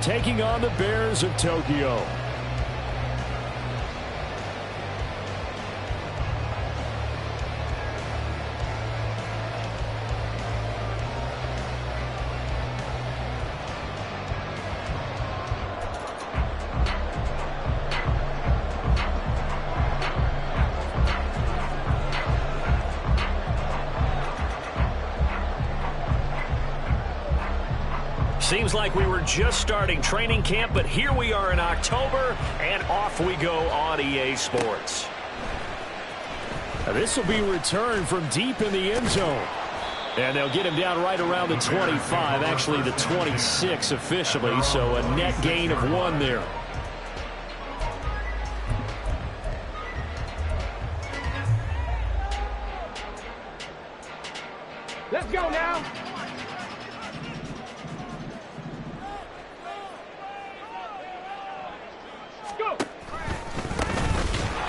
taking on the Bears of Tokyo. Seems like we were just starting training camp, but here we are in October, and off we go on EA Sports. Now this will be returned from deep in the end zone. And they'll get him down right around the 25, actually the 26 officially, so a net gain of 1 there. Let's go now.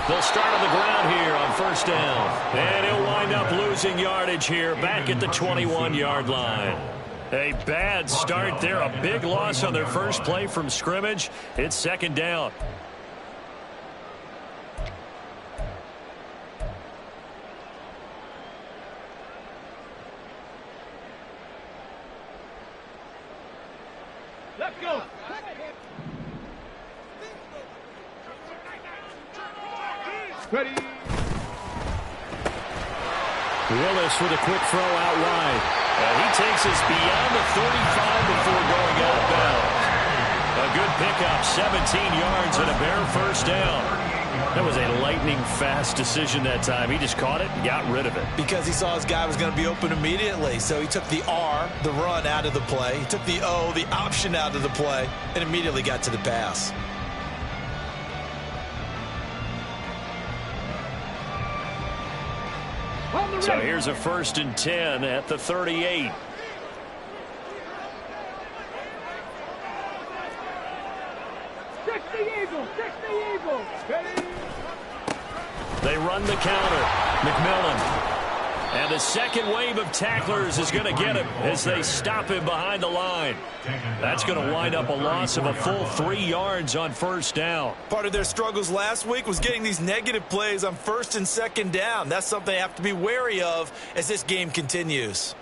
They'll start on the ground here on first down. And he'll wind up losing yardage here back at the 21-yard line. A bad start there. A big loss on their first play from scrimmage. It's second down. Let's go. Ready. Willis with a quick throw out wide. And he takes us beyond the 35 before going out of bounds. A good pickup, 17 yards and a Bear first down. That was a lightning-fast decision that time. He just caught it and got rid of it. Because he saw his guy was going to be open immediately. So he took the R, the run, out of the play. He took the O, the option, out of the play, and immediately got to the pass. So here's a 1st and 10 at the 38. They run the counter. McMillan. And the second wave of tacklers is going to get him as they stop him behind the line. That's going to wind up a loss of a full 3 yards on first down. Part of their struggles last week was getting these negative plays on 1st and 2nd down. That's something they have to be wary of as this game continues.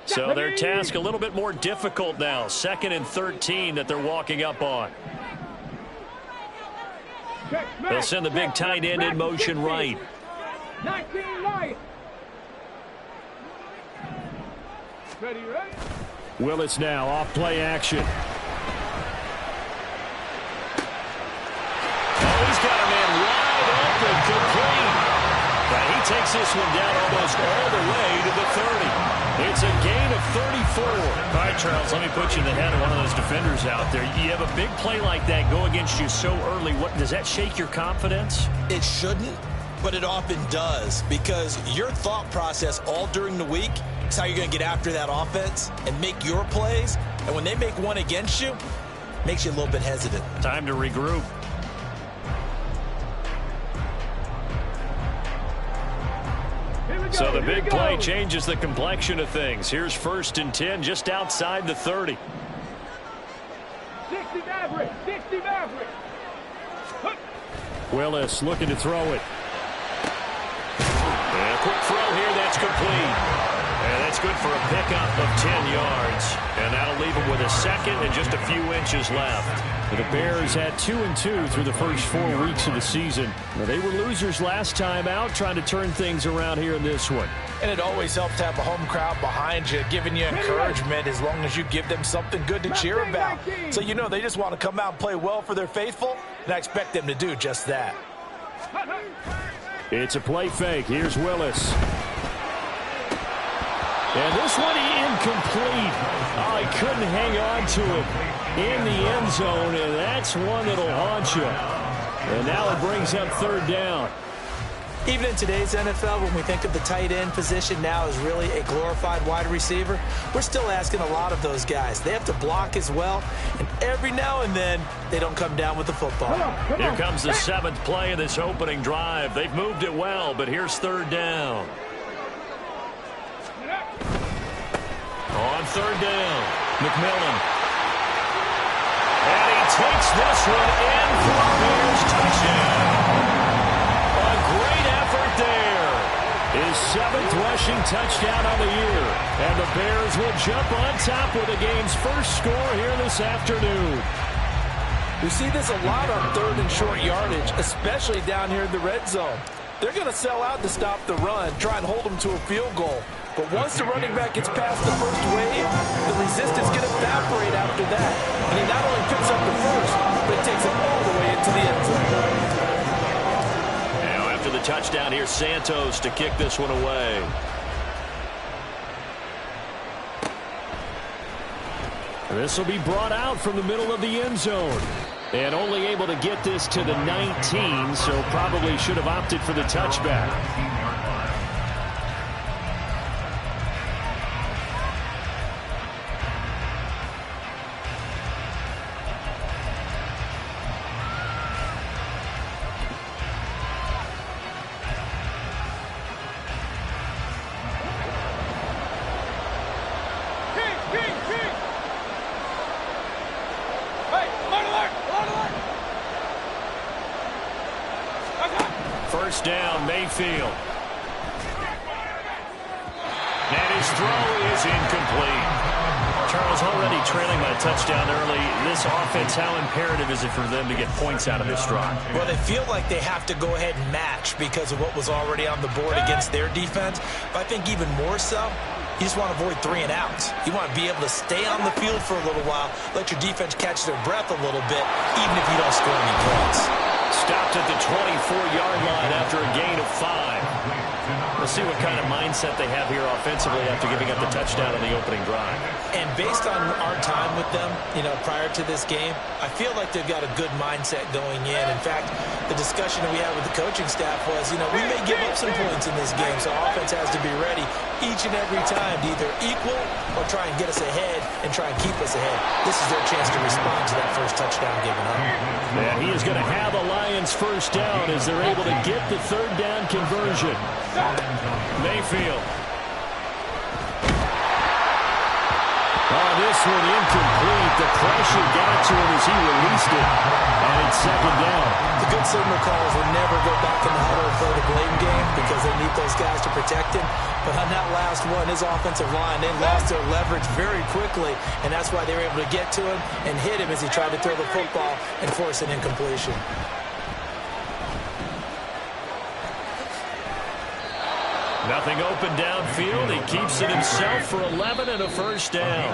So their task a little bit more difficult now. 2nd and 13 that they're walking up on. They'll send the big tight end in motion right. 19 right. Ready, right? Willis now off play action. Oh, he's got a man wide open, complete. But he takes this one down almost all the way to the 30. It's a gain of 34. All right, Charles, let me put you in the head of one of those defenders out there. You have a big play like that go against you so early. What does that shake your confidence? It shouldn't, but it often does, because your thought process all during the week is how you're going to get after that offense and make your plays. And when they make one against you, it makes you a little bit hesitant. Time to regroup. So the big play changes the complexion of things. Here's 1st and 10 just outside the 30. 60 Maverick. 60 Maverick. Willis looking to throw it. And a quick throw here. That's complete. And that's good for a pickup of 10 yards. And that'll leave him with a 2nd and just a few inches left. The Bears had 2-2 through the first 4 weeks of the season. Now, they were losers last time out, trying to turn things around here in this one. And it always helps to have a home crowd behind you, giving you encouragement as long as you give them something good to cheer about. So you know they just want to come out and play well for their faithful, and I expect them to do just that. It's a play fake. Here's Willis. And this one incomplete. Oh, he couldn't hang on to it in the end zone, and that's one that'll haunt you. And now it brings up 3rd down. Even in today's NFL, when we think of the tight end position now as really a glorified wide receiver, we're still asking a lot of those guys. They have to block as well, and every now and then they don't come down with the football. Here comes the 7th play of this opening drive. They've moved it well, but here's 3rd down. third down. McMillan. And he takes this one in for a Bears touchdown. A great effort there. His 7th rushing touchdown on the year. And the Bears will jump on top with the game's first score here this afternoon. We see this a lot on 3rd and short yardage, especially down here in the red zone. They're going to sell out to stop the run, try and hold them to a field goal. But once the running back gets past the first wave, the resistance can evaporate after that. And he not only picks up the first, but takes it all the way into the end zone. Now after the touchdown, here's Santos to kick this one away. This will be brought out from the middle of the end zone. And only able to get this to the 19, so probably should have opted for the touchback. First down, Mayfield. And his throw is incomplete. Charles, already trailing by a touchdown early. This offense, how imperative is it for them to get points out of this drive? Well, they feel like they have to go ahead and match because of what was already on the board against their defense. But I think even more so, you just want to avoid 3 and outs. You want to be able to stay on the field for a little while, let your defense catch their breath a little bit, even if you don't score any points. Stopped at the 24-yard line after a gain of 5. We'll see what kind of mindset they have here offensively after giving up the touchdown on the opening drive. And based on our time with them, prior to this game, I feel like they've got a good mindset going in. In fact, the discussion that we had with the coaching staff was, we may give up some points in this game, so offense has to be ready each and every time to either equal or try and get us ahead and try and keep us ahead. This is their chance to respond to that first touchdown given up. And he is going to have the Lions first down as they're able to get the 3rd down conversion. Mayfield. Oh, this one incomplete. The pressure got to him as he released it. And it's 2nd down. The good signal calls will never go back in the huddle and play the blame game because they need those guys to protect him. But on that last one, his offensive line, they lost their leverage very quickly, and that's why they were able to get to him and hit him as he tried to throw the football and force an incompletion. Nothing open downfield. He keeps it himself for 11 and a first down.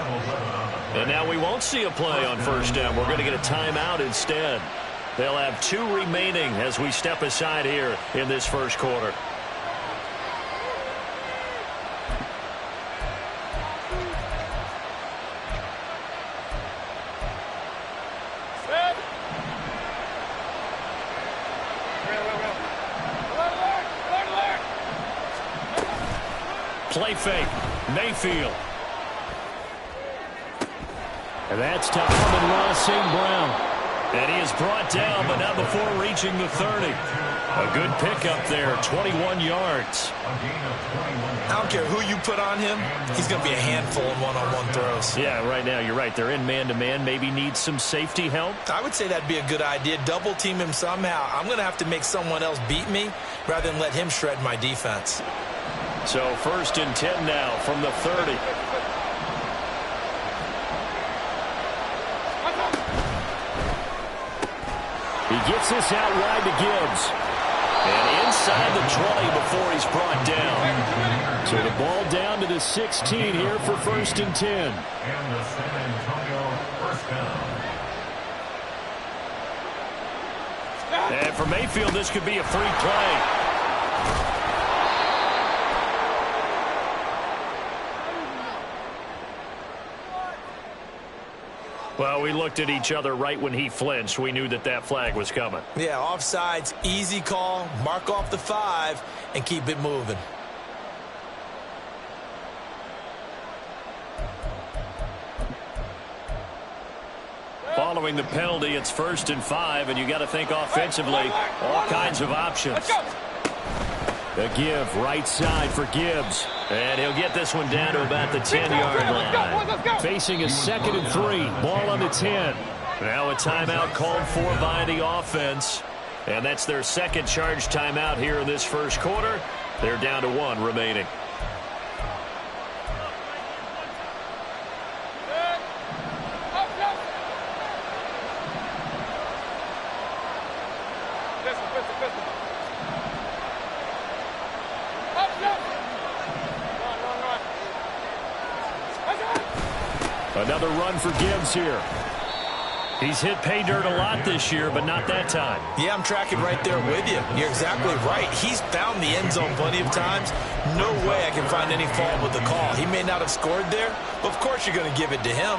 And now we won't see a play on first down. We're going to get a timeout instead. They'll have 2 remaining as we step aside here in this first quarter. Play fake. Mayfield. And that's to Amon-Ra St. Brown. And he is brought down, but not before reaching the 30. A good pickup there, 21 yards. I don't care who you put on him, he's going to be a handful in one-on-one throws. Yeah, right now, you're right. They're in man-to-man. Maybe need some safety help. I would say that'd be a good idea. Double team him somehow. I'm going to have to make someone else beat me rather than let him shred my defense. So 1st and 10 now from the 30. He gets this out wide to Gibbs. And inside the 20 before he's brought down. So the ball down to the 16 here for 1st and 10. And the San Antonio first down. And for Mayfield, this could be a free play. Well, we looked at each other right when he flinched. We knew that that flag was coming. Yeah, offsides, easy call, mark off the 5, and keep it moving. Following the penalty, it's 1st and 5, and you got to think offensively, all kinds of options. The give right side for Gibbs. And he'll get this one down to about the 10-yard line. Facing a 2nd and 3. Ball on the 10. Now a timeout called for by the offense. And that's their second charge timeout here in this first quarter. They're down to 1 remaining. Another run for Gibbs here. He's hit pay dirt a lot this year, but not that time. Yeah, I'm tracking right there with you. You're exactly right. He's found the end zone plenty of times. No way I can find any fault with the call. He may not have scored there, but of course you're going to give it to him.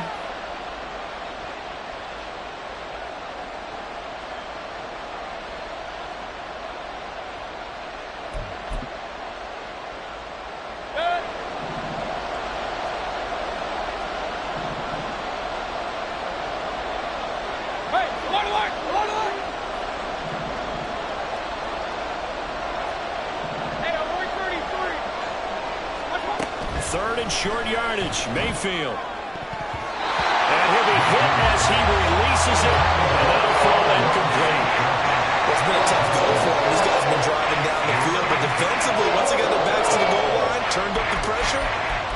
Short yardage, Mayfield. And he'll be hit as he releases it, and that'll fall incomplete. It's been a tough go for him. These guys have been driving down the field, but defensively, once they got their backs to the goal line, turned up the pressure,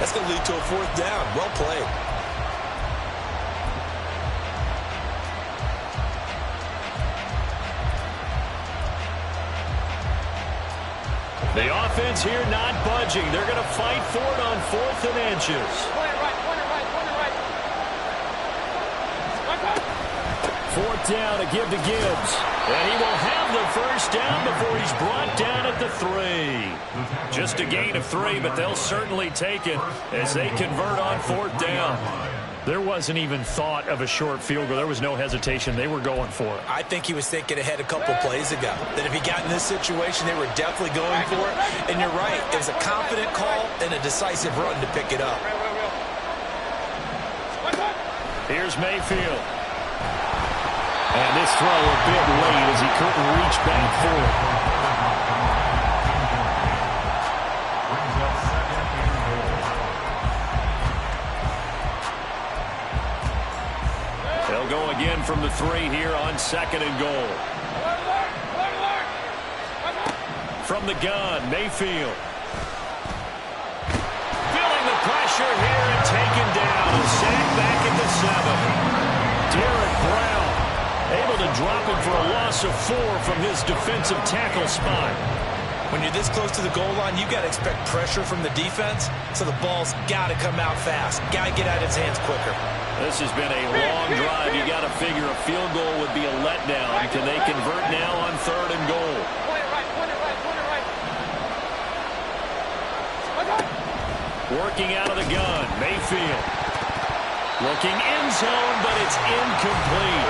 that's going to lead to a 4th down. Well played. The offense here not budging. They're going to fight for it on 4th and inches. Fourth down to give to Gibbs. And he will have the first down before he's brought down at the 3. Just a gain of 3, but they'll certainly take it as they convert on 4th down. There wasn't even thought of a short field goal. There was no hesitation. They were going for it. I think he was thinking ahead a couple plays ago. That if he got in this situation, they were definitely going for it. And you're right. It was a confident call and a decisive run to pick it up. Here's Mayfield. And this throw a bit late as he couldn't reach back for it. They'll go again from the 3 here on 2nd and goal. From the gun, Mayfield. Feeling the pressure here and taken down. A sack back at the 7. Derek Brown able to drop him for a loss of 4 from his defensive tackle spot. When you're this close to the goal line, you got to expect pressure from the defense, so the ball's got to come out fast. Got to get out of his hands quicker. This has been a long drive. You got to figure a field goal would be a letdown. Can they convert now on 3rd and goal? Working out of the gun, Mayfield. Looking end zone, but it's incomplete.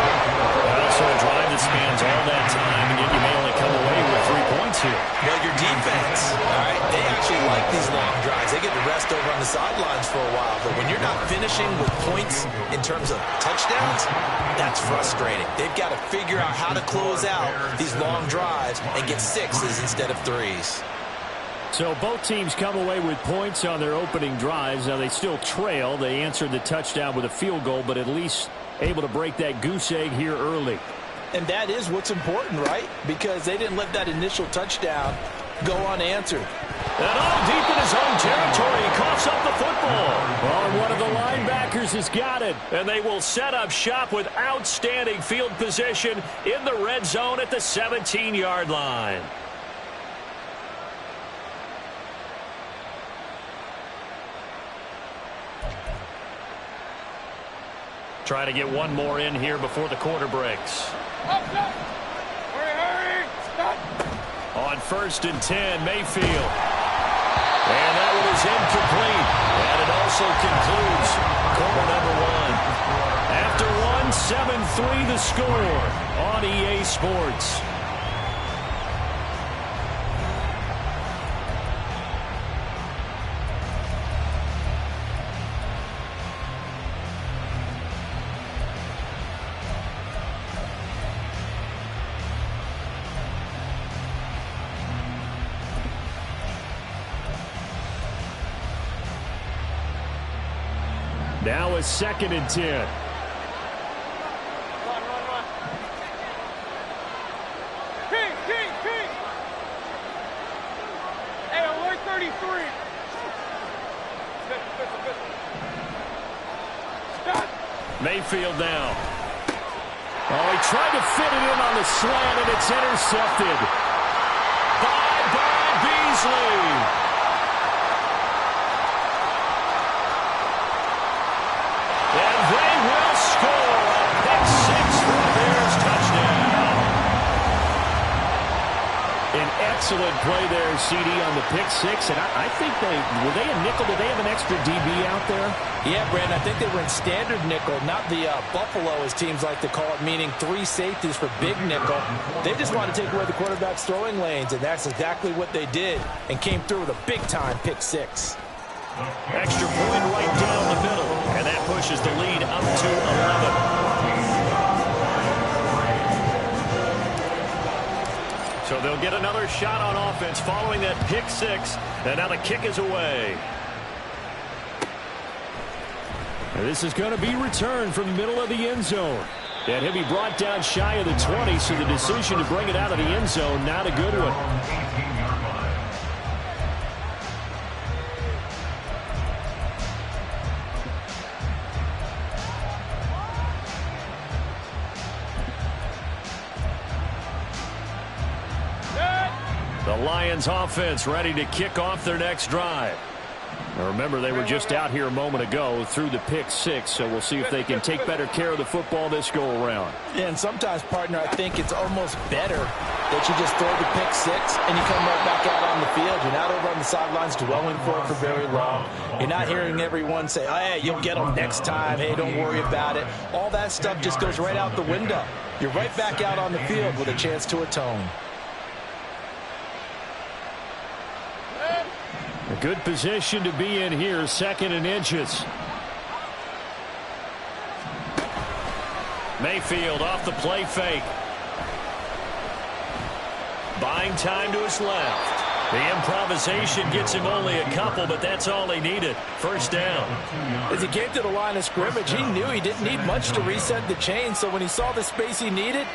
Also a drive that spans all that time, and yet you may only come away with 3 points here. Well, your defense, all right, they actually like these long drives. They get to rest over on the sidelines for a while, but when you're not finishing with points in terms of touchdowns, that's frustrating. They've got to figure out how to close out these long drives and get 6s instead of 3s. So both teams come away with points on their opening drives. Now they still trail. They answered the touchdown with a field goal, but at least able to break that goose egg here early. And that is what's important, right? Because they didn't let that initial touchdown go unanswered. And all deep in his own territory, he coughs up the football. Well, and one of the linebackers has got it. And they will set up shop with outstanding field position in the red zone at the 17-yard line. Trying to get one more in here before the quarter breaks. On 1st and 10, Mayfield. And that one is incomplete. And it also concludes quarter number 1. After 1, 7-3 the score on EA Sports. Now a 2nd and 10. Run. King. Hey, alert 33. Stop. Mayfield now. Oh, he tried to fit it in on the slant, and it's intercepted by Beasley. And they will score a pick 6 for the Bears touchdown. An excellent play there, CD, on the pick 6. And I think were they a nickel? Did they have an extra DB out there? Yeah, Brandon, I think they were in standard nickel, not the Buffalo, as teams like to call it, meaning 3 safeties for big nickel. They just want to take away the quarterback's throwing lanes, and that's exactly what they did, and came through with a big-time pick 6. Extra point right down the middle, and that pushes the lead up to 11. So they'll get another shot on offense following that pick 6, and now the kick is away. And this is going to be returned from the middle of the end zone. And he'll be brought down shy of the 20, so the decision to bring it out of the end zone, not a good one. The Lions offense ready to kick off their next drive. Now remember, they were just out here a moment ago through the pick 6, so we'll see if they can take better care of the football this go-around. Yeah, and sometimes, partner, I think it's almost better that you just throw the pick 6 and you come right back out on the field. You're not over on the sidelines dwelling for it for very long. You're not hearing everyone say, oh, hey, you'll get them next time. Hey, don't worry about it. All that stuff just goes right out the window. You're right back out on the field with a chance to atone. A good position to be in here, 2nd and inches. Mayfield off the play fake. Buying time to his left. The improvisation gets him only a couple, but that's all he needed. First down. As he came to the line of scrimmage, he knew he didn't need much to reset the chain, so when he saw the space he needed,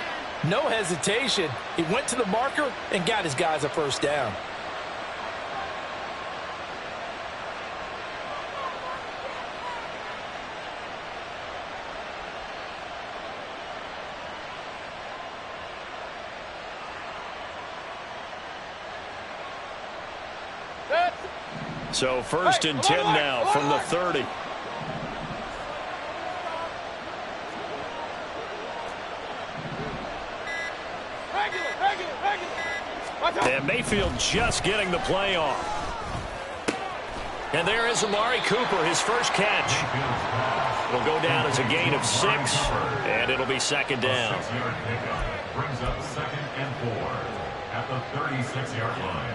no hesitation. He went to the marker and got his guys a first down. So 1st and 10 now from the 30. And Mayfield just getting the play off. And there is Amari Cooper, his first catch. It'll go down as a gain of 6, and it'll be 2nd down. Brings up 2nd and 4 at the 36-yard line.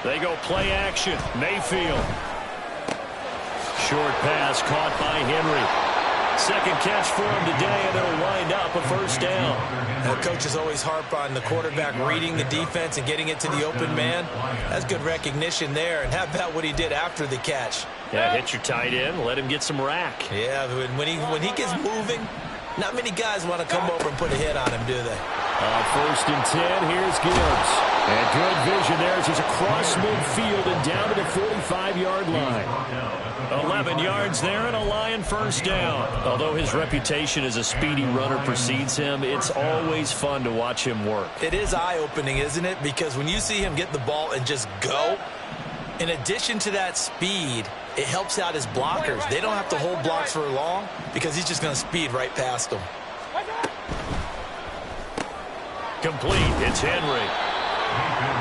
They go play action. Mayfield. Short pass caught by Henry. 2nd catch for him today, and it'll wind up a first down. Now, coaches always harp on the quarterback reading the defense and getting it to the open man. That's good recognition there. And how about what he did after the catch? Yeah, hit your tight end, let him get some rack. Yeah, when he gets moving, not many guys want to come over and put a hit on him, do they? 1st and 10, here's Gibbs. And good vision there as he's across midfield and down to the 45-yard line. 11 yards there and a Lion first down. Although his reputation as a speedy runner precedes him, it's always fun to watch him work. It is eye-opening, isn't it? Because when you see him get the ball and just go, in addition to that speed, it helps out his blockers. They don't have to hold blocks for long because he's just going to speed right past them. Complete. It's Henry.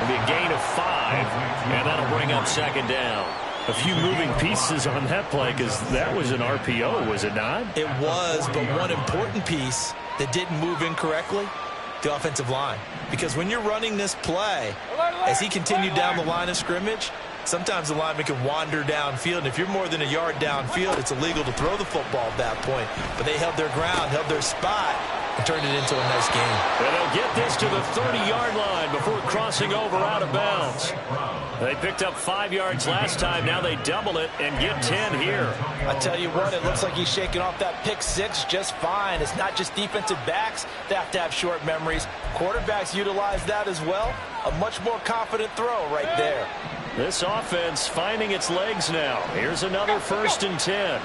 It'll be a gain of 5, and that'll bring up 2nd down. A few moving pieces on that play because that was an RPO, was it not? It was, but one important piece that didn't move incorrectly, the offensive line. Because when you're running this play, as he continued down the line of scrimmage, sometimes the lineman can wander downfield, and if you're more than a yard downfield, it's illegal to throw the football at that point. But they held their ground, held their spot, and turned it into a nice game. And they'll get this to the 30-yard line before crossing over out of bounds. They picked up 5 yards last time. Now they double it and get 10 here. I tell you what, it looks like he's shaking off that pick six just fine. It's not just defensive backs that have to have short memories. Quarterbacks utilize that as well. A much more confident throw right there. This offense finding its legs now. Here's another 1st and 10.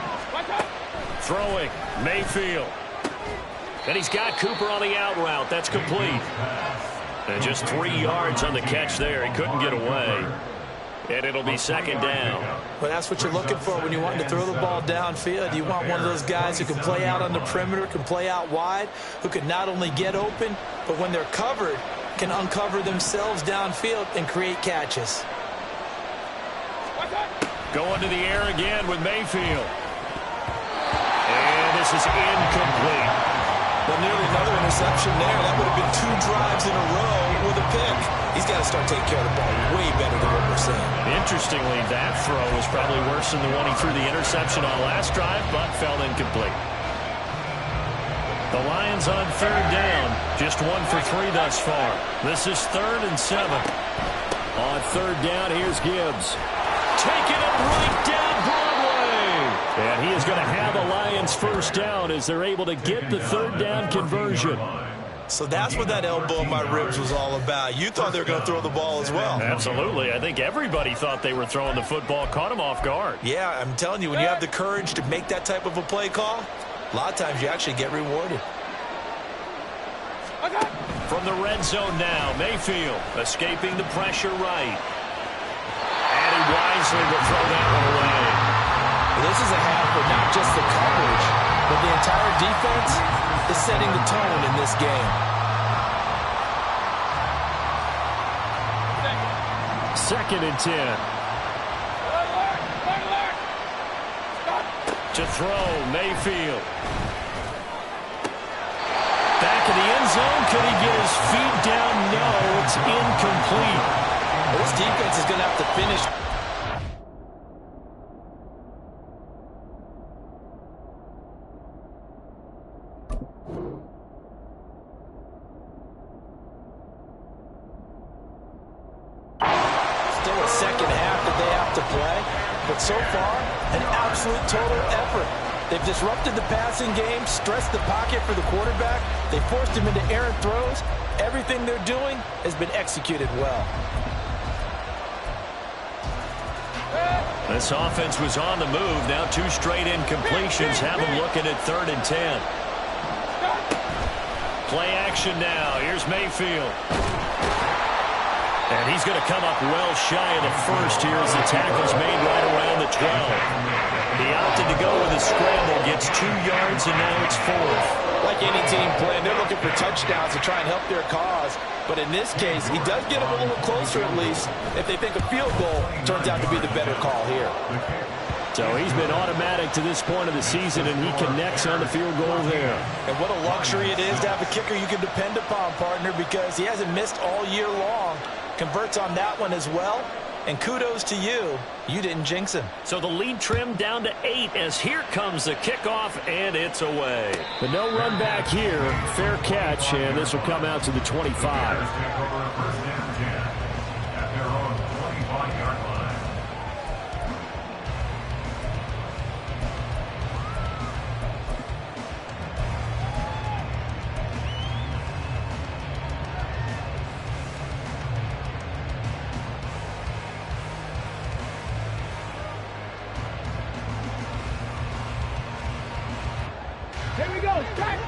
Throwing, Mayfield. And he's got Cooper on the out route. That's complete. And just 3 yards on the catch there. He couldn't get away. And it'll be 2nd down. Well, that's what you're looking for when you want to throw the ball downfield. You want one of those guys who can play out on the perimeter, can play out wide, who can not only get open, but when they're covered, can uncover themselves downfield and create catches. Going to the air again with Mayfield. And this is incomplete. Well, nearly another interception there. That would have been 2 drives in a row with a pick. He's got to start taking care of the ball way better than what we're seeing. Interestingly, that throw was probably worse than the one he threw the interception on last drive, but fell incomplete. The Lions on 3rd down. Just 1 for 3 thus far. This is 3rd and 7. On 3rd down, here's Gibbs. Taking it right down Broadway. And he is going to have a Lions 1st down as they're able to get the 3rd down conversion. So that's what that elbow in my ribs was all about. You thought they were going to throw the ball as well. Absolutely. I think everybody thought they were throwing the football, caught him off guard. Yeah, I'm telling you, when you have the courage to make that type of a play call, a lot of times you actually get rewarded. From the red zone now, Mayfield escaping the pressure right. And he wisely will throw that one away. This is a half for not just the coverage, but the entire defense is setting the tone in this game. 2nd and 10. To throw, Mayfield. Back in the end zone. Could he get his feet down? No, it's incomplete. This defense is going to have to finish. Still a 2nd half that they have to play, but so far, an absolute total effort. They've disrupted the passing game, stressed the pocket for the quarterback. They forced him into errant throws. Everything they're doing has been executed well. This offense was on the move. Now 2 straight incompletions have them looking at 3rd and 10. Play action now. Here's Mayfield. And he's going to come up well shy of the 1st here as the tackle's made right around the 12. He opted to go with a scramble, gets 2 yards, and now it's 4th. Like any team playing, they're looking for touchdowns to try and help their cause. But in this case, he does get them a little closer at least if they think a field goal turns out to be the better call here. So he's been automatic to this point of the season, and he connects on the field goal there. And what a luxury it is to have a kicker you can depend upon, partner, because he hasn't missed all year long. Converts on that one as well. And kudos to you. You didn't jinx him. So the lead trimmed down to 8 as here comes the kickoff, and it's away. The no run back here. Fair catch, and this will come out to the 25.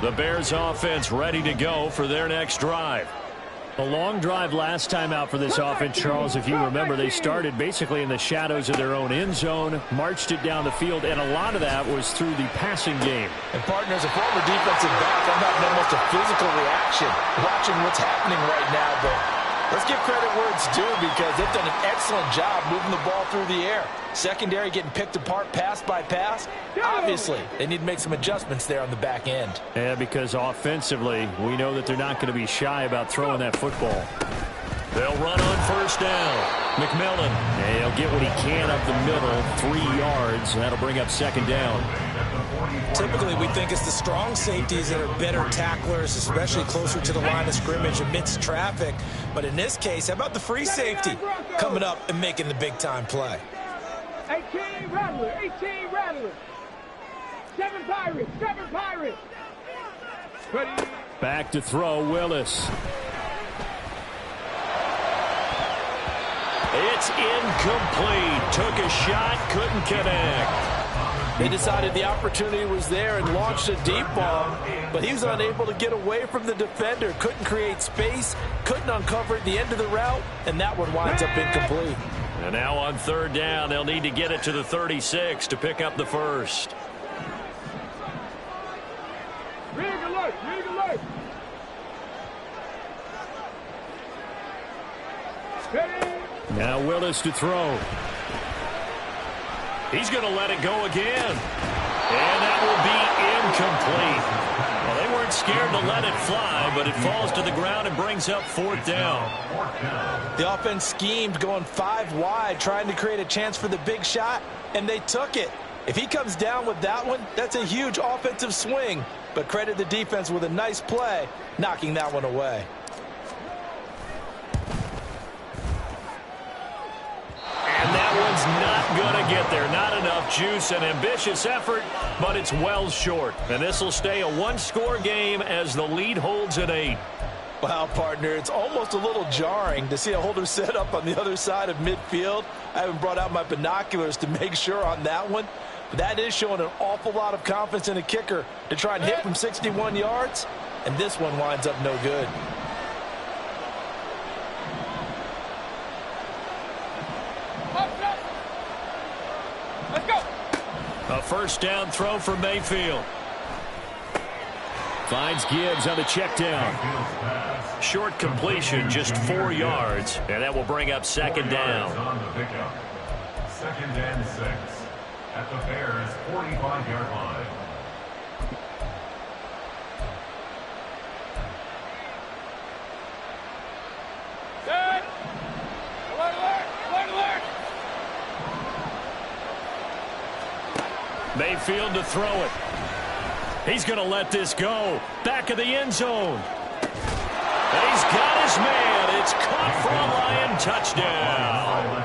The Bears offense ready to go for their next drive. A long drive last time out for this offense, Charles. If you remember, they started basically in the shadows of their own end zone, marched it down the field, and a lot of that was through the passing game. And partners, a former defensive back, I'm having almost a physical reaction watching what's happening right now, but let's give credit where it's due because they've done an excellent job moving the ball through the air. Secondary getting picked apart pass by pass. Obviously, they need to make some adjustments there on the back end. Yeah, because offensively, we know that they're not going to be shy about throwing that football. They'll run on 1st down. McMillan, and he'll get what he can up the middle, 3 yards. That'll bring up 2nd down. Typically, we think it's the strong safeties that are better tacklers, especially closer to the line of scrimmage amidst traffic. But in this case, how about the free safety coming up and making the big-time play? 18 Rattler, 18 Rattler. 7 Pirates, 7 Pirates. Ready. Back to throw, Willis. It's incomplete. Took a shot, couldn't connect. They decided the opportunity was there and launched a deep ball, but he was unable to get away from the defender. Couldn't create space, couldn't uncover at the end of the route, and that one winds up incomplete. And now on third down, they'll need to get it to the 36 to pick up the first. Rig alert, rig alert. Ready. Now Willis to throw. He's going to let it go again. And that will be incomplete. Well, they weren't scared to let it fly, but it falls to the ground and brings up fourth down. The offense schemed going 5 wide, trying to create a chance for the big shot, and they took it. If he comes down with that one, that's a huge offensive swing. But credit the defense with a nice play, knocking that one away. And that one's not going to get there. Not enough juice. An ambitious effort, but it's well short. And this will stay a one-score game as the lead holds at 8. Wow, partner, it's almost a little jarring to see a holder set up on the other side of midfield. I haven't brought out my binoculars to make sure on that one. But that is showing an awful lot of confidence in a kicker to try and hit from 61 yards. And this one winds up no good. Let's go. A first down throw for Mayfield. Finds Gibbs on the check down. Short completion, just 4 yards. And that will bring up second down. Second and 6 at the Bears' 45-yard line. Set. Alert, alert, alert, alert. Mayfield to throw it. He's going to let this go. Back of the end zone. And he's got his man. It's caught for a Lion touchdown.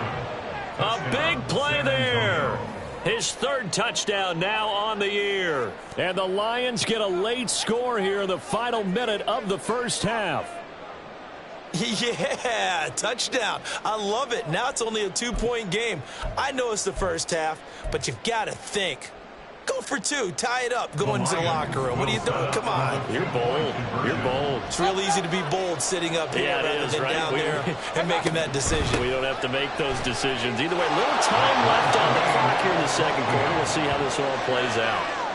A big play there. His third touchdown now on the year. And the Lions get a late score here in the final minute of the first half. Yeah, touchdown. I love it. Now it's only a 2-point game. I know it's the first half, but you've got to think. Go for 2. Tie it up. Go into the locker room. What are you doing? Come on. You're bold. You're bold. It's real easy to be bold sitting up here rather than down there and making that decision. We don't have to make those decisions. Either way, little time left on the clock here in the second quarter. We'll see how this all plays out.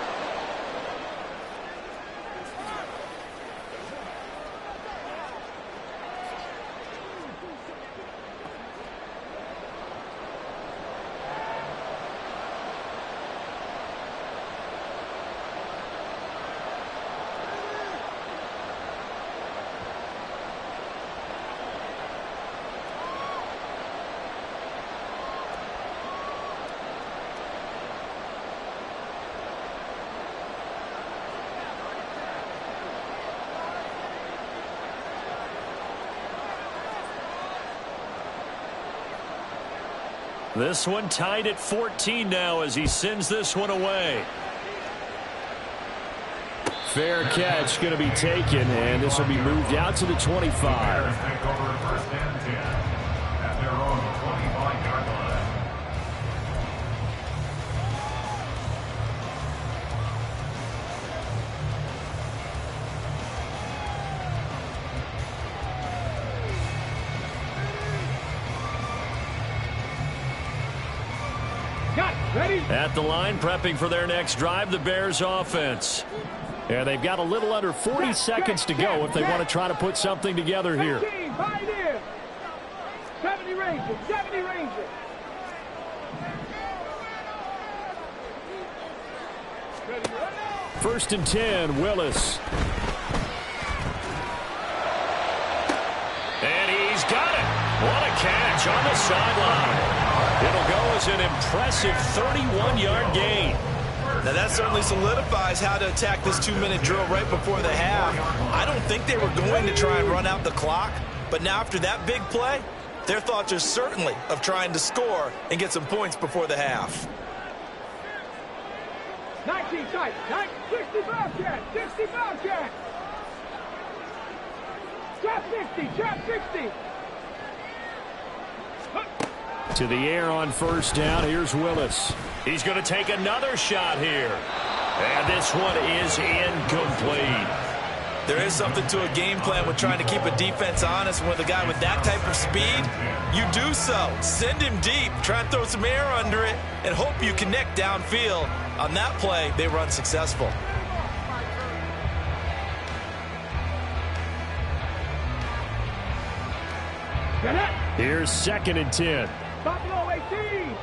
This one tied at 14 now as he sends this one away. Fair catch going to be taken, and this will be moved out to the 25. Take over first and 10 at their own 25-yard line. Ready? At the line, prepping for their next drive, the Bears offense. And they've got a little under 40 seconds to go if they want to try to put something together here. 15, Pioneer. 70 Rangers, 70 Rangers. Ready, ready. First and 10, Willis. And he's got it. What a catch on the sideline. It'll go as an impressive 31-yard gain. Now that certainly solidifies how to attack this 2-minute drill right before the half. I don't think they were going to try and run out the clock, but now after that big play, their thoughts are certainly of trying to score and get some points before the half. 19 tight, 60 Bobcat, 60 Bobcat. Trap 60, trap 60. To the air on first down. Here's Willis. He's going to take another shot here. And this one is incomplete. There is something to a game plan with trying to keep a defense honest. With a guy with that type of speed, you do so. Send him deep, try and throw some air under it, and hope you connect downfield. On that play, they were unsuccessful. Here's 2nd and 10. Buffalo 18.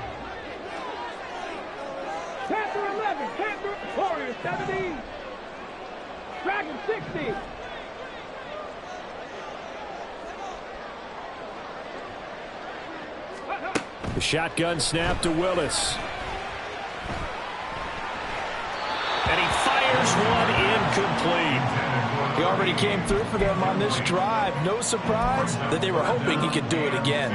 Panther 11. Panther Warriors 17. Dragon 60. The shotgun snap to Willis. And he fires one incomplete. He already came through for them on this drive. No surprise that they were hoping he could do it again.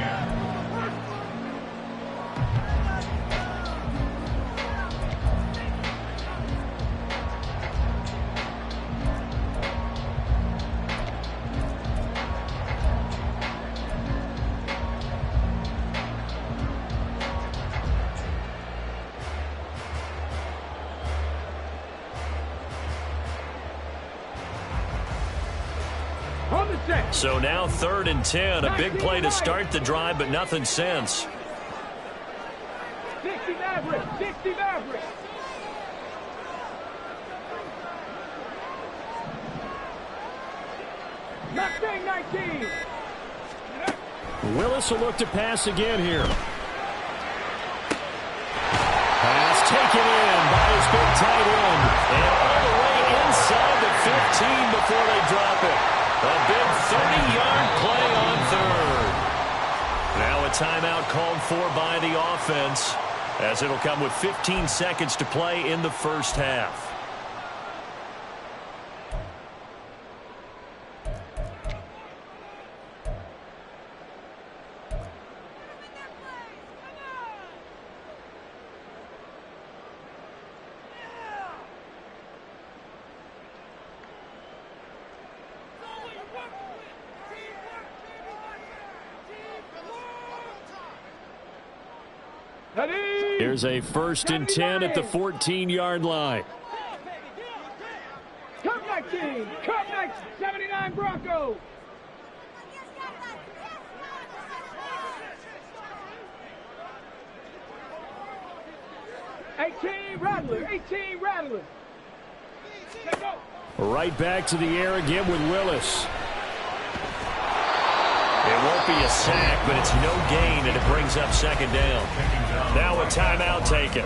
So now 3rd and 10. A big play to start the drive, but nothing since. 60 Mavericks, 60 Mavericks. Mustang 19. Willis will look to pass again here. Pass taken in by his big tight end. And all the way inside the 15 before they drop it. A big 30-yard play on 3rd. Now a timeout called for by the offense, as it'll come with 15 seconds to play in the first half. Here's a 1st and 10 at the 14-yard line. Cup 19, Cup 19, 79 Broncos. Rattler, 18 Rattler. Right back to the air again with Willis. It won't be a sack, but it's no gain, and it brings up 2nd down. Now a timeout taken.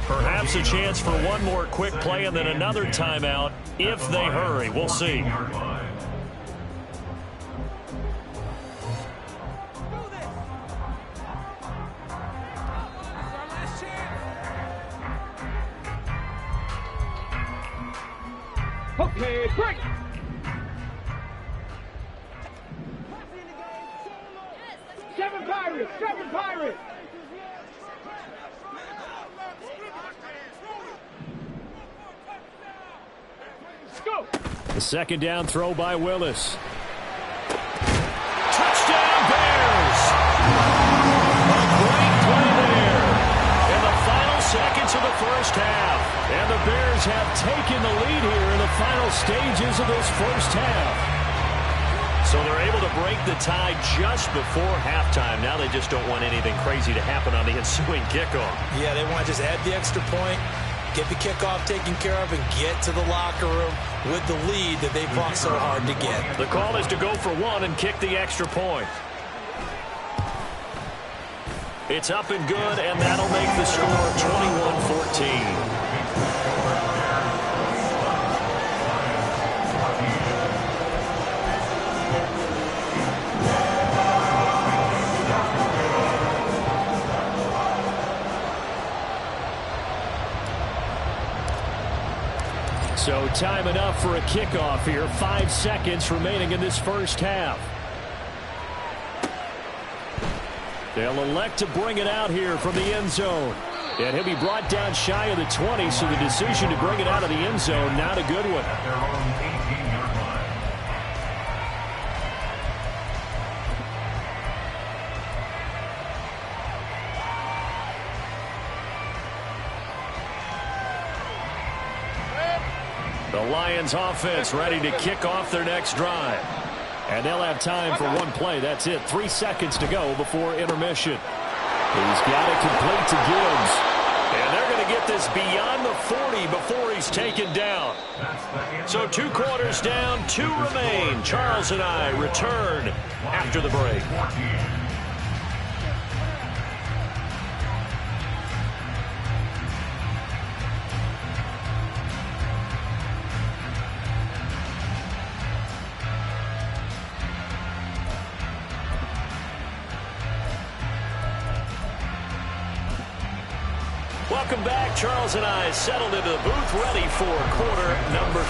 Perhaps a chance for one more quick play and then another timeout if they hurry. We'll see. Okay, break. Seven Pirates. Go. The 2nd down throw by Willis. Touchdown Bears! A great play there in the final seconds of the first half. And the Bears have taken the lead here in the final stages of this first half. So they're able to break the tie just before halftime. Now they just don't want anything crazy to happen on the ensuing kickoff. Yeah, they want to just add the extra point, get the kickoff taken care of, and get to the locker room with the lead that they fought so hard to get. The call is to go for one and kick the extra point. It's up and good, and that'll make the score 21-14. time enough for a kickoff here. 5 seconds remaining in this first half. They'll elect to bring it out here from the end zone. And he'll be brought down shy of the 20, so the decision to bring it out of the end zone, not a good one. At their own 18-yard line. The Lions offense ready to kick off their next drive. And they'll have time for one play. That's it. 3 seconds to go before intermission. He's got it complete to Gibbs. And they're going to get this beyond the 40 before he's taken down. So 2 quarters down, 2 remain. Charles and I return after the break. Welcome back. Charles and I settled into the booth, ready for quarter number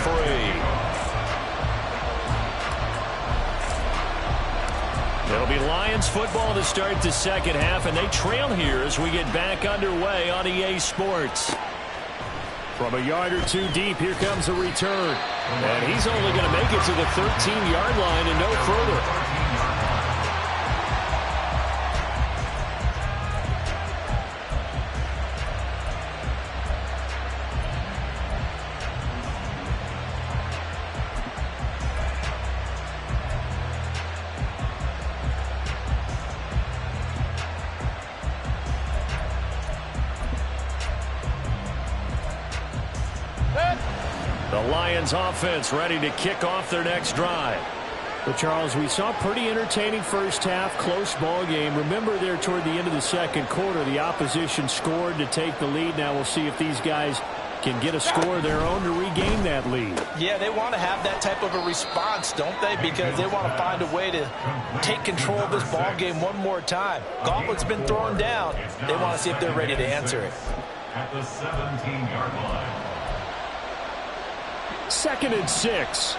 3. It'll be Lions football to start the second half, and they trail here as we get back underway on EA Sports. From a yard or 2 deep, here comes a return. And he's only going to make it to the 13-yard line and no further. The Lions offense ready to kick off their next drive. But Charles, we saw a pretty entertaining first half, close ball game. Remember there toward the end of the second quarter, the opposition scored to take the lead. Now we'll see if these guys can get a score of their own to regain that lead. Yeah, they want to have that type of a response, don't they? Because they want to find a way to take control of this ball game one more time. Gauntlet's been thrown down. They want to see if they're ready to answer it. At the 17-yard line. 2nd and 6.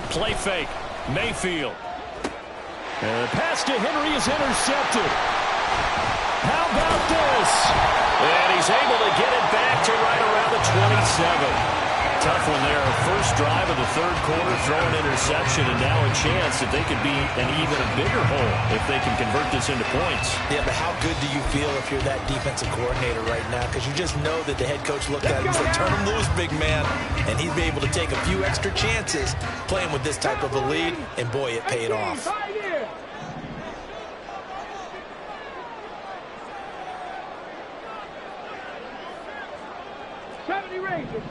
Play fake. Mayfield. And the pass to Henry is intercepted. How about this? And he's able to get it back to right around the 27. Tough one there. First drive of the third quarter, throwing interception, and now a chance that they could be an even bigger hole if they can convert this into points. Yeah, but how good do you feel if you're that defensive coordinator right now? Because you just know that the head coach looked at him and said, turn him loose, big man. And he'd be able to take a few extra chances playing with this type of a lead, and boy, it paid off.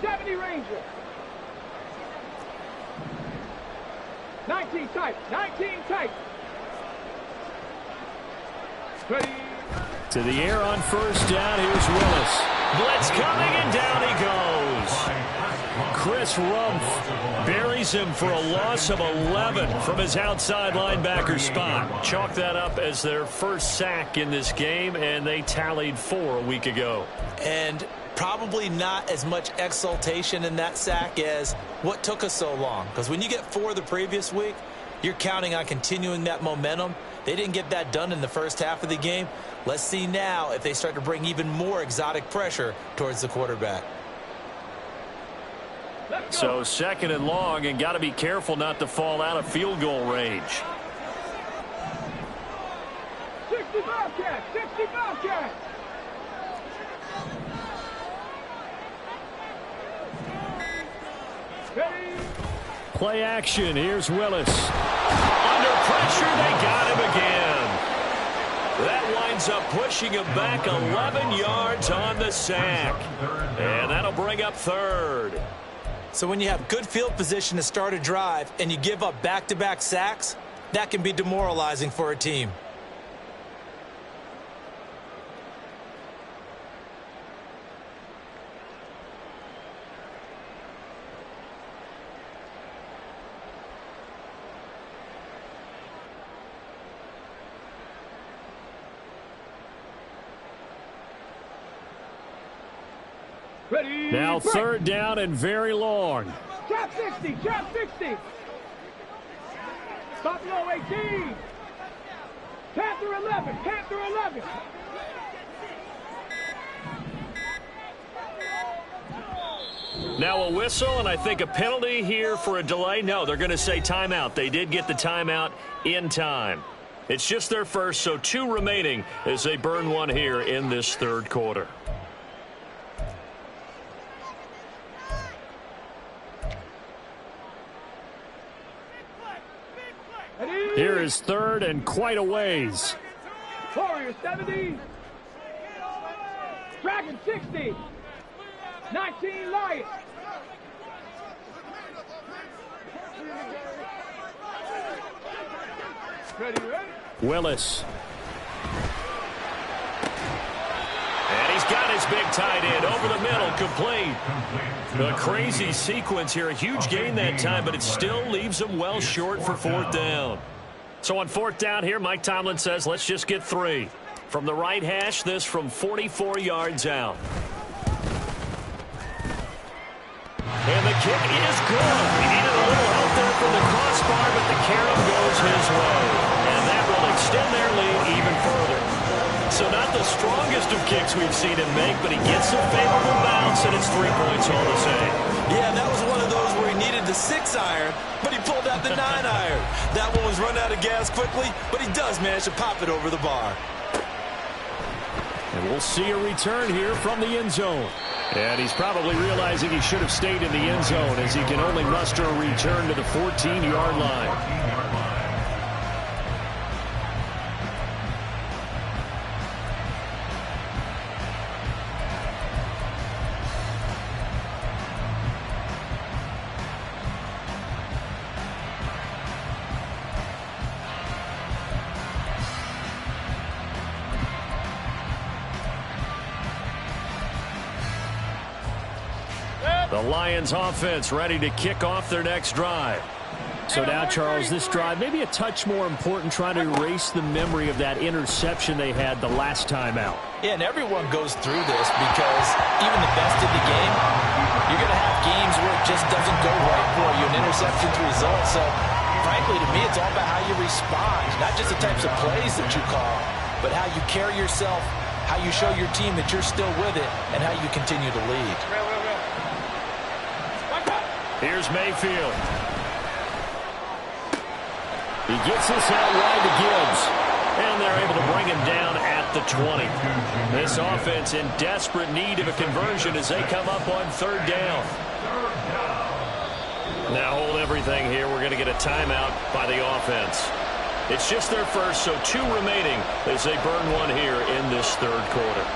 70 Ranger. 19 tight. 19 tight. Ready. To the air on first down. Here's Willis. Blitz coming, and down he goes. Chris Rumph buries him for a loss of 11 from his outside linebacker spot. Chalk that up as their first sack in this game, and they tallied 4 a week ago. And probably not as much exultation in that sack as what took us so long. Because when you get 4 the previous week, you're counting on continuing that momentum. They didn't get that done in the first half of the game. Let's see now if they start to bring even more exotic pressure towards the quarterback. So 2nd and long, and got to be careful not to fall out of field goal range. 60 Bobcat. 60 Bobcat. Play action. Here's Willis. Under pressure, they got him again. That winds up pushing him back 11 yards on the sack. And that'll bring up 3rd. So when you have good field position to start a drive and you give up back-to-back sacks, that can be demoralizing for a team. Ready, Now break. third down and very long. Trap 60, trap 60. Stop low 18. Panther 11, Panther 11. Now a whistle, and I think a penalty here for a delay. No, they're going to say timeout. They did get the timeout in time. It's just their first, so 2 remaining as they burn one here in this third quarter. Here is third and quite a ways. Warriors 70. Dragon 60. 19 Lions. Ready, ready. Willis. And he's got his big tight end over the middle, complete. A crazy sequence here. A huge gain that time, but it still leaves him well short for fourth down. So on fourth down here, Mike Tomlin says, let's just get 3. From the right hash, this from 44 yards out. And the kick is good. He needed a little help there from the crossbar, but the carom goes his way. And that will extend their lead even further. So not the strongest of kicks we've seen him make, but he gets a favorable bounce, and it's 3 points all the same. Yeah, that was one of those where he needed the 6-iron, but he pulled out the 9-iron. That one was run out of gas quickly, but he does manage to pop it over the bar. And we'll see a return here from the end zone. And he's probably realizing he should have stayed in the end zone as he can only muster a return to the 14-yard line. The Lions offense ready to kick off their next drive. So now, Charles, this drive maybe a touch more important, trying to erase the memory of that interception they had the last time out. Yeah, and everyone goes through this because even the best in the game, you're going to have games where it just doesn't go right for you, an interception's result. So, frankly, to me, it's all about how you respond, not just the types of plays that you call, but how you carry yourself, how you show your team that you're still with it, and how you continue to lead. Here's Mayfield. He gets this out wide to Gibbs. And they're able to bring him down at the 20. This offense in desperate need of a conversion as they come up on third down. Now hold everything here. We're going to get a timeout by the offense. It's just their first, so 2 remaining as they burn one here in this third quarter.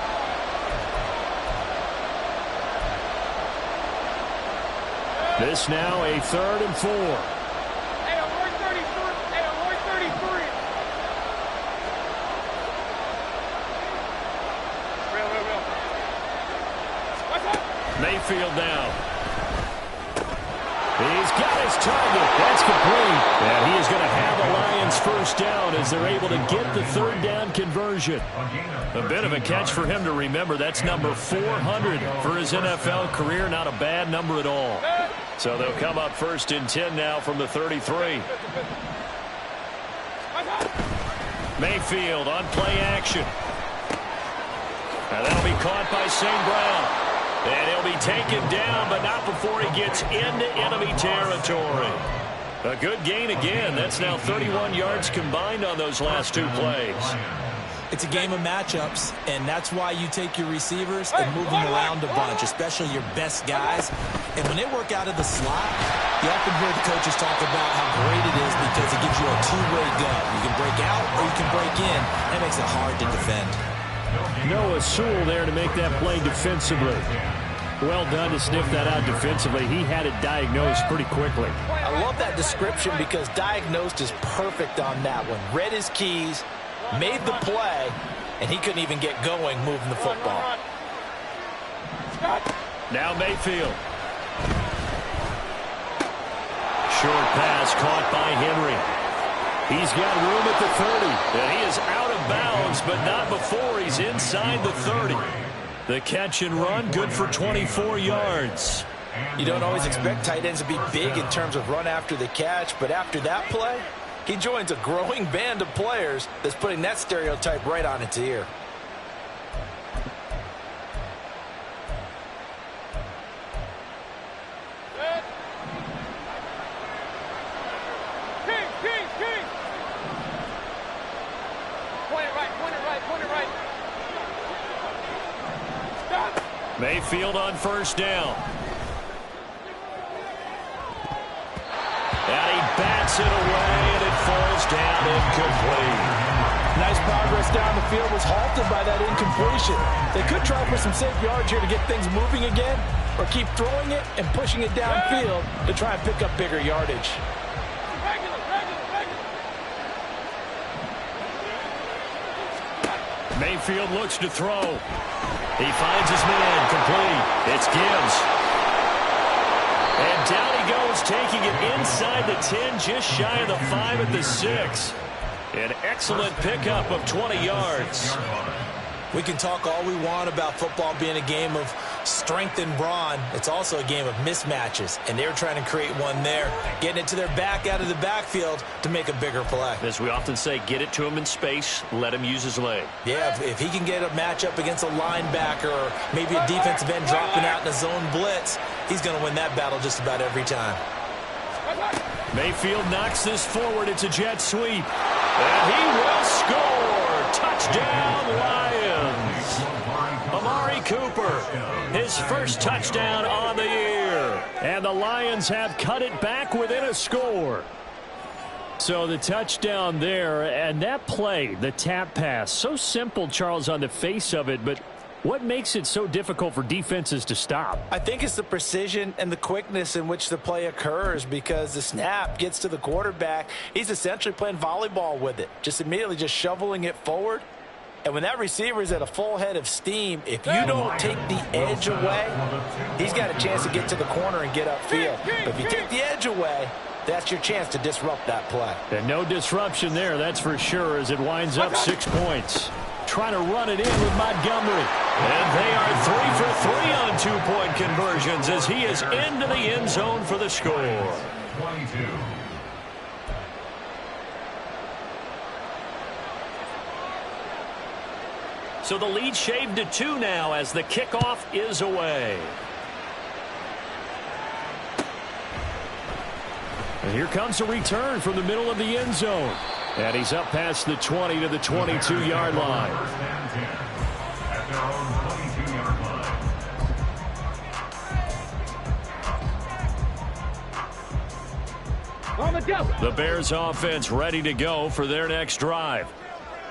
This now a 3rd and 4. Hey, I'm 133. Hey, I'm 133. Real. What's up? Mayfield now. He's got his target. That's complete. And he is going to have a Lions first down as they're able to get the third down conversion. A bit of a catch for him to remember. That's number 400 for his NFL career. Not a bad number at all. So they'll come up 1st and 10 now from the 33. Mayfield on play action. And that'll be caught by St. Brown. And he'll be taken down, but not before he gets into enemy territory. A good gain again. That's now 31 yards combined on those last 2 plays. It's a game of matchups, and that's why you take your receivers and move them around a bunch, especially your best guys. And when they work out of the slot, you often hear the coaches talk about how great it is because it gives you a two-way go. You can break out or you can break in. That makes it hard to defend. Noah Sewell there to make that play defensively. Well done to sniff that out defensively. He had it diagnosed pretty quickly. I love that description because diagnosed is perfect on that one. Read his keys, made the play, and he couldn't even get going moving the football. Now Mayfield. Short pass caught by Henry. He's got room at the 30. And he is out of bounds, but not before he's inside the 30. The catch and run, good for 24 yards. You don't always expect tight ends to be big in terms of run after the catch, but after that play, he joins a growing band of players that's putting that stereotype right on its ear. Mayfield on first down. And he bats it away, and it falls down incomplete. Nice progress down the field was halted by that incompletion. They could try for some safe yards here to get things moving again, or keep throwing it and pushing it downfield to try and pick up bigger yardage. Mayfield looks to throw. He finds his man, complete. It's Gibbs. And down he goes, taking it inside the 10, just shy of the 5 at the 6. An excellent pickup of 20 yards. We can talk all we want about football being a game of strength and brawn. It's also a game of mismatches, and they're trying to create one there, getting it to their back out of the backfield to make a bigger play. As we often say, get it to him in space, let him use his leg. Yeah, if he can get a matchup against a linebacker or maybe a defensive end dropping out in a zone blitz, he's going to win that battle just about every time. Mayfield knocks this forward. It's a jet sweep. And he will score. Touchdown, Lions. Amari Cooper, his first touchdown on the year. And the Lions have cut it back within a score. So the touchdown there, and that play, the tap pass, so simple, Charles, on the face of it, but what makes it so difficult for defenses to stop? I think it's the precision and the quickness in which the play occurs, because the snap gets to the quarterback. He's essentially playing volleyball with it, just immediately just shoveling it forward. And when that receiver is at a full head of steam, if you don't take the edge away, he's got a chance to get to the corner and get upfield. But if you take the edge away, that's your chance to disrupt that play. And no disruption there, that's for sure, as it winds up 6 points. Trying to run it in with Montgomery. And they are 3 for 3 on two-point conversions as he is into the end zone for the score. 22. So the lead shaved to 2 now as the kickoff is away. And here comes a return from the middle of the end zone. And he's up past the 20 to the 22-yard line. At their own 22-yard line. On the double. The Bears offense ready to go for their next drive.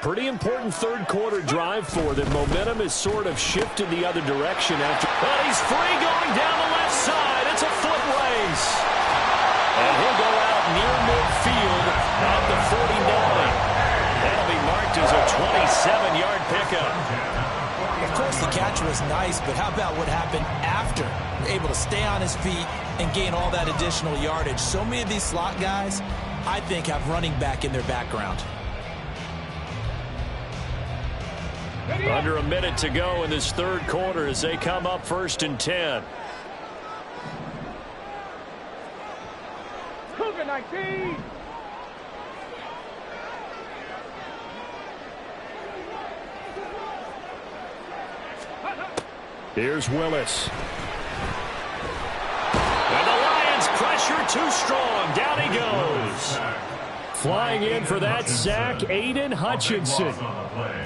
Pretty important third quarter drive for them. Momentum has sort of shifted the other direction after. But he's free going down the left side. It's a foot race. And he'll go out near midfield at the 49. That'll be marked as a 27-yard pickup. Of course, the catch was nice, but how about what happened after? Able to stay on his feet and gain all that additional yardage. So many of these slot guys, I think, have running back in their background. Under a minute to go in this third quarter as they come up 1st and 10. Cougar 19. Here's Willis. And the Lions pressure too strong. Down he goes. Flying in for that sack, Aiden Hutchinson.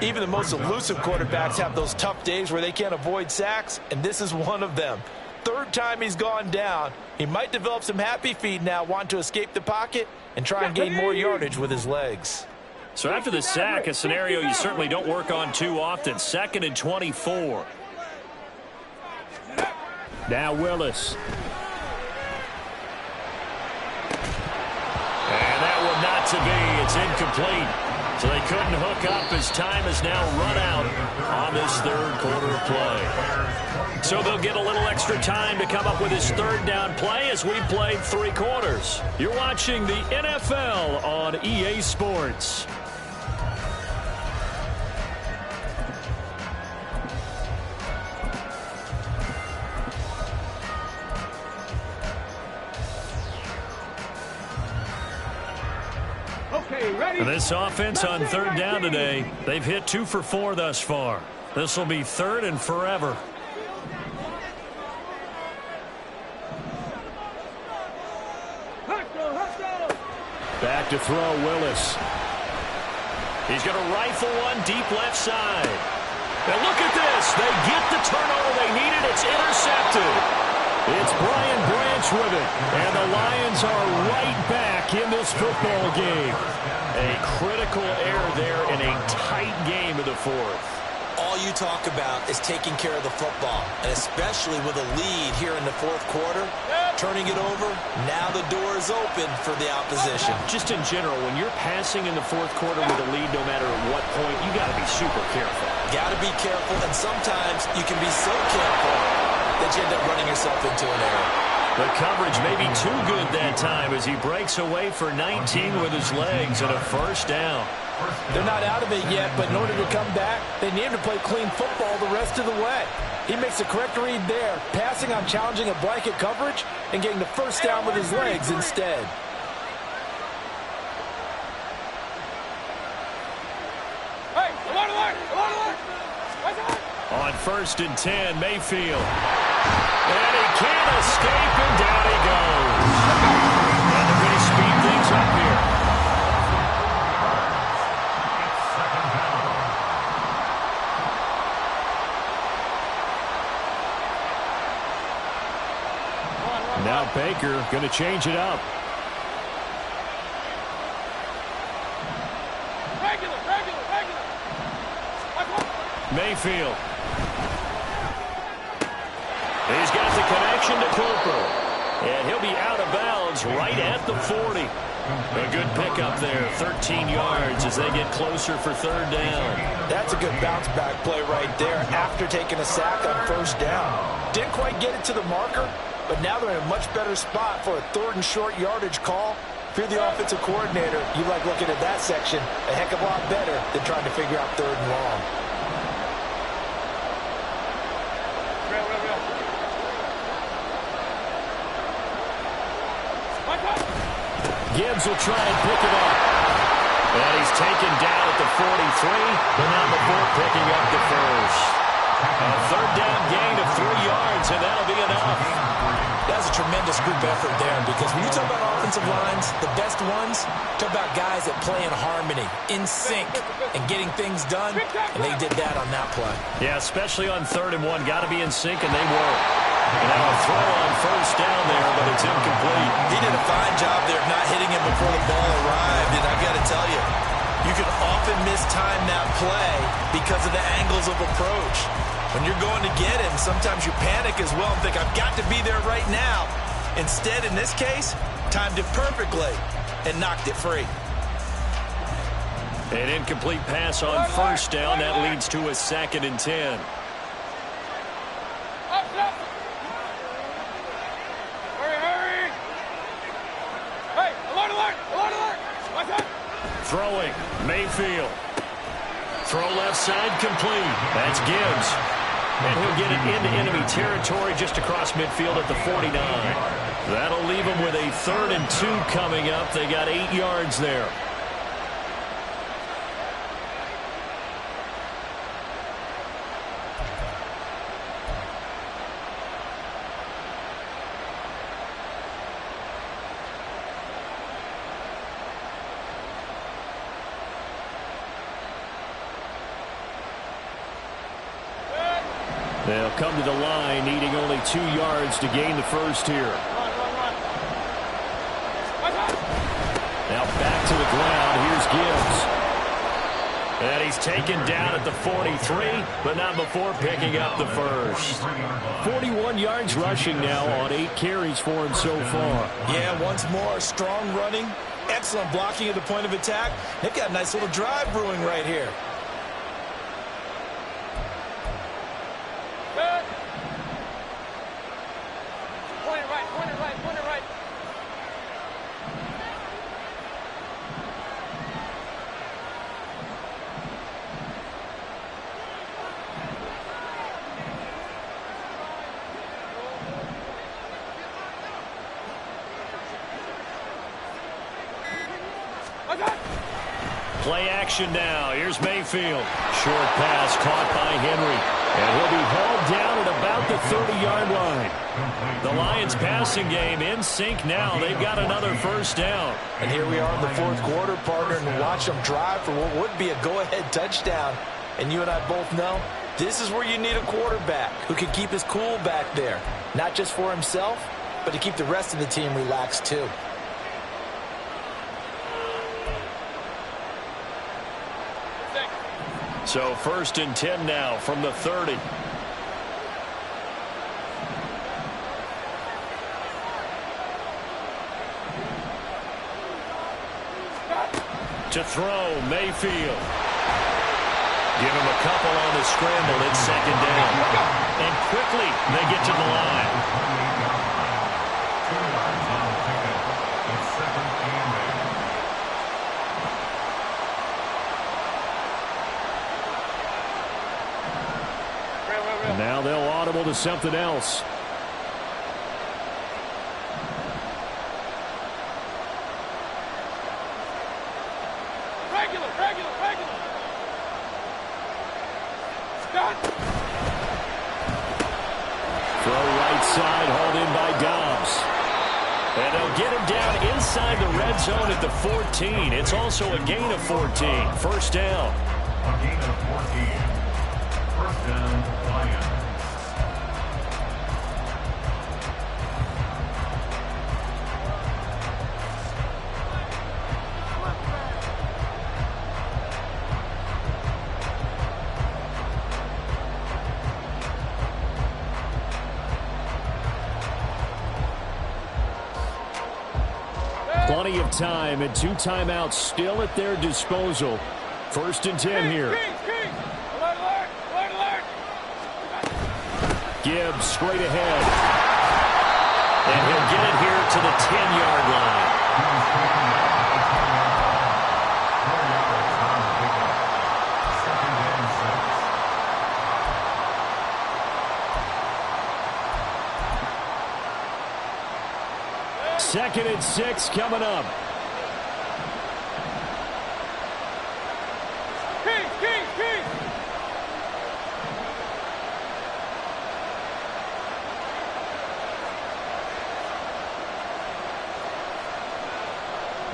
Even the most elusive quarterbacks have those tough days where they can't avoid sacks, and this is one of them. Third time he's gone down. He might develop some happy feet now, wanting to escape the pocket and try and gain more yardage with his legs. So after the sack, a scenario you certainly don't work on too often. 2nd and 24. Now Willis. And that one not to be. It's incomplete. So they couldn't hook up as time has now run out on this third quarter of play. So they'll get a little extra time to come up with his third down play as we played 3 quarters. You're watching the NFL on EA Sports. This offense on third down today, they've hit 2 for 4 thus far. This will be third and forever. Back to throw, Willis. He's going to rifle one deep left side. And look at this. They get the turnover they needed. It's intercepted. It's Brian Branch with it. And the Lions are right back in this football game. A critical error there in a tight game of the fourth. All you talk about is taking care of the football, and especially with a lead here in the fourth quarter, turning it over, now the door is open for the opposition. Just in general, when you're passing in the fourth quarter with a lead, no matter at what point, you got to be super careful. Got to be careful, and sometimes you can be so careful that you end up running yourself into an error. The coverage may be too good that time as he breaks away for 19 with his legs and a first down. They're not out of it yet, but in order to come back, they need to play clean football the rest of the way. He makes the correct read there, passing on challenging a blanket coverage and getting the first down with his legs instead. Hey, alert, alert, alert, alert. On 1st and 10, Mayfield. And he can't escape, and down he goes. And they're going to speed things up here. Now Baker going to change it up. Regular. Mayfield. He's got the connection to Cooper. And he'll be out of bounds right at the 40. A good pickup there, 13 yards as they get closer for third down. That's a good bounce back play right there after taking a sack on first down. Didn't quite get it to the marker, but now they're in a much better spot for a third and short yardage call. If you're the offensive coordinator, you like looking at that section a heck of a lot better than trying to figure out third and long. Gibbs will try and pick it up. And he's taken down at the 43, but now before picking up the first. A third down gain of 3 yards, and that'll be enough. That's a tremendous group effort there, because when you talk about offensive lines, the best ones, talk about guys that play in harmony, in sync, and getting things done, and they did that on that play. Yeah, especially on 3rd and 1. Got to be in sync, and they were. Now a throw on first down there, but it's incomplete. He did a fine job there of not hitting him before the ball arrived, and I got to tell you, you can often mistime that play because of the angles of approach. When you're going to get him, sometimes you panic as well and think, I've got to be there right now. Instead, in this case, timed it perfectly and knocked it free. An incomplete pass on first down. That leads to a 2nd and 10. Hurry. Hey, alert. Throwing, Mayfield. Throw left side complete. That's Gibbs. And he'll get it into enemy territory just across midfield at the 49. That'll leave him with a 3rd and 2 coming up. They got 8 yards there. They'll come to the line, needing only 2 yards to gain the first here. Now back to the ground. Here's Gibbs. And he's taken down at the 43, but not before picking up the first. 41 yards rushing now on 8 carries for him so far. Yeah, once more, strong running, excellent blocking at the point of attack. They've got a nice little drive brewing right here. Good. Point it right, point it right, point it right. Play action now. Here's Mayfield. Short pass caught by Henry. And he'll be hauled down at about the 30-yard line. The Lions passing game in sync now. They've got another first down. And here we are in the fourth quarter, partner, and watch them drive for what would be a go-ahead touchdown. And you and I both know this is where you need a quarterback who can keep his cool back there. Not just for himself, but to keep the rest of the team relaxed too. So first and 10 now from the 30. To throw, Mayfield. Give him a couple on the scramble. It's second down. And quickly they get to the line. Now they'll audible to something else. Regular. Stop. Throw right side, hauled in by Dobbs. And they'll get him down inside the red zone at the 14. It's also a gain of 14. First down. A gain of 14. First down, Lions. Plenty of time and 2 timeouts still at their disposal. First and 10 here. King. Alert. Gibbs straight ahead. And he'll get it here to the 10-yard line. Second and 6 coming up. King.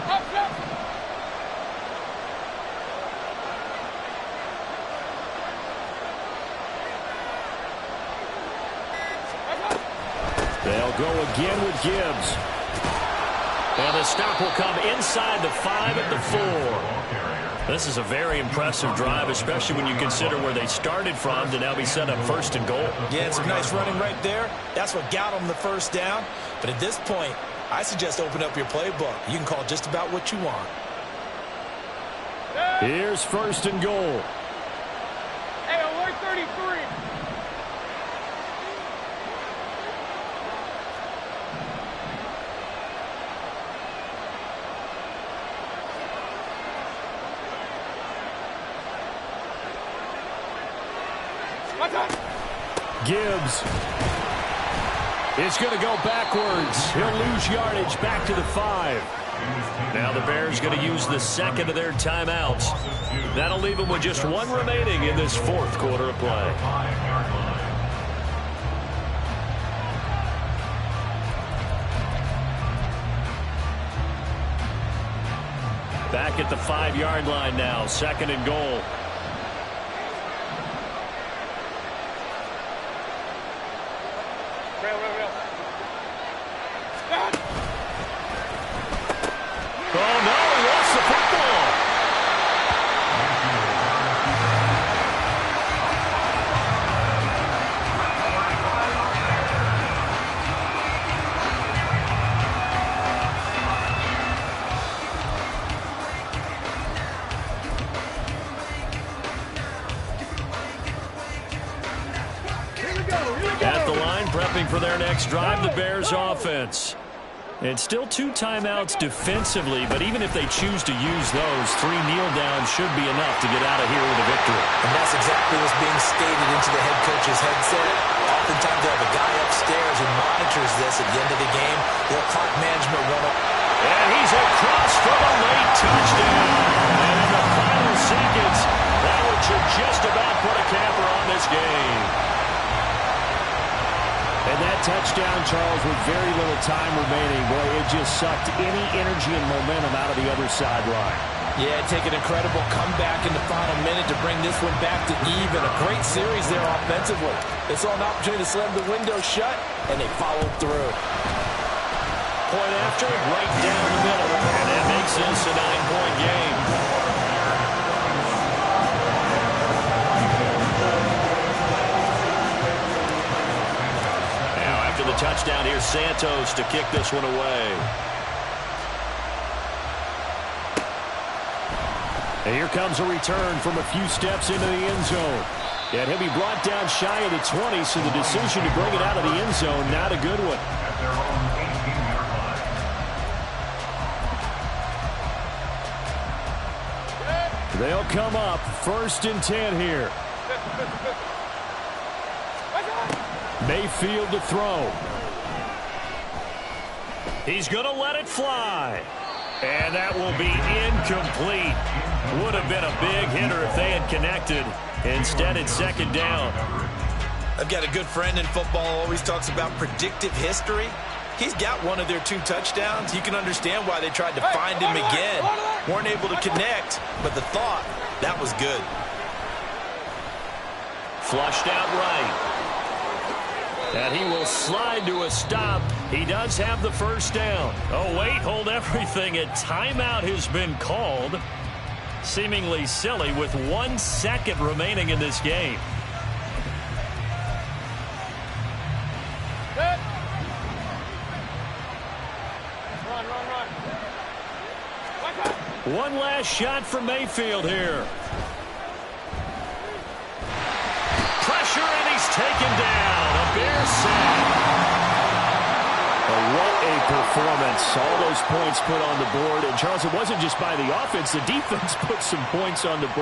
Up. They'll go again with Gibbs. And the stop will come inside the 5 at the 4. This is a very impressive drive, especially when you consider where they started from to now be set up first and goal. Yeah, some nice running right there. That's what got them the first down. But at this point, I suggest open up your playbook. You can call just about what you want. Here's first and goal. Hey, alert 33. Gibbs is going to go backwards. He'll lose yardage back to the 5. Now the Bears going to use the second of their timeouts. That'll leave them with just 1 remaining in this fourth quarter of play. Back at the 5-yard line now, second and goal. prepping for their next drive, the Bears offense. It's still 2 timeouts defensively, but even if they choose to use those, 3 kneel downs should be enough to get out of here with a victory. And that's exactly what's being stated into the head coach's headset. Oftentimes they have a guy upstairs who monitors this at the end of the game. Their clock management run up. And he's across for a late touchdown. And in the final seconds, that should just about put a capper on this game. And that touchdown, Charles, with very little time remaining, boy, it just sucked any energy and momentum out of the other sideline. Yeah, take an incredible comeback in the final minute to bring this one back to even. A great series there offensively. They saw an opportunity to slam the window shut, and they followed through. Point after, right down the middle, and that makes this a 9-point game. The touchdown here, Santos to kick this one away. And here comes a return from a few steps into the end zone. And he'll be brought down shy of the 20, so the decision to bring it out of the end zone, not a good one. At their own 18-yard line. They'll come up 1st and 10 here. Mayfield to throw. He's going to let it fly. And that will be incomplete. Would have been a big hitter if they had connected. Instead, it's 2nd down. I've got a good friend in football, always talks about predictive history. He's got one of their 2 touchdowns. You can understand why they tried to find him again. Weren't able to connect, but the thought, that was good. Flushed out right. And he will slide to a stop. He does have the 1st down. Oh, wait, hold everything. A timeout has been called. Seemingly silly with 1 second remaining in this game. One last shot from Mayfield here. Pressure, and he's taken down. A Bears sack. What a performance. All those points put on the board. And, Charles, it wasn't just by the offense. The defense put some points on the board.